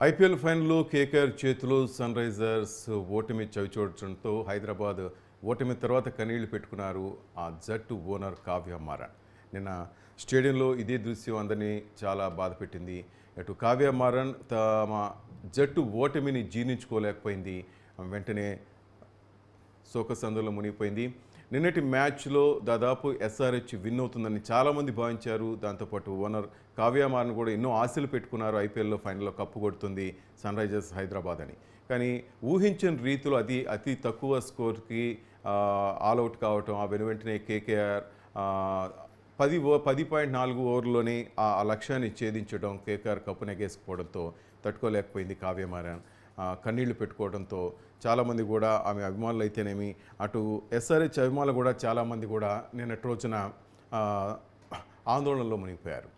IPL ఫైనల్లో KKR చేతిలో sun Risers ఓటమి చవిచూడటంతో హైదరాబాద్ ఓటమి తర్వాత కన్నీళ్లు పెట్టుకున్నారు ఆ జట్టు ఓనర్ కావ్య మారన్. నిన్న స్టేడియంలో ఇదే దృశ్యం అందరినీ చాలా బాధ పెట్టింది. అటు కావ్య మారన్ తమ జట్టు ఓటమిని జీర్ణించుకోలేకపోయింది. వెంటనే శోకసందులో మునిగిపోయింది. నిన్నటి మ్యాచ్లో దాదాపు ఎస్ఆర్హెచ్ విన్ అవుతుందని చాలామంది భావించారు. దాంతోపాటు ఓనర్ కావ్య మారన్ కూడా ఎన్నో ఆశలు పెట్టుకున్నారు. ఐపీఎల్లో ఫైనల్లో కప్పు కొడుతుంది సన్ రైజర్స్ హైదరాబాద్ అని. కానీ ఊహించని రీతిలో అతి తక్కువ స్కోర్కి ఆల్అవుట్ కావటం, ఆ వెనువెంటనే కేకేఆర్ 10.4 ఓవర్లోనే ఆ లక్ష్యాన్ని ఛేదించడం, కేకేఆర్ కప్పు నెగేసుకుపోవడంతో తట్టుకోలేకపోయింది కావ్య మారన్. కన్నీళ్లు పెట్టుకోవడంతో చాలామంది కూడా ఆమె అభిమానులు అయితేనేమి, అటు ఎస్ఆర్హెచ్ అభిమానులు కూడా చాలామంది కూడా నిన్నటి రోజున ఆందోళనలో మునిగిపోయారు.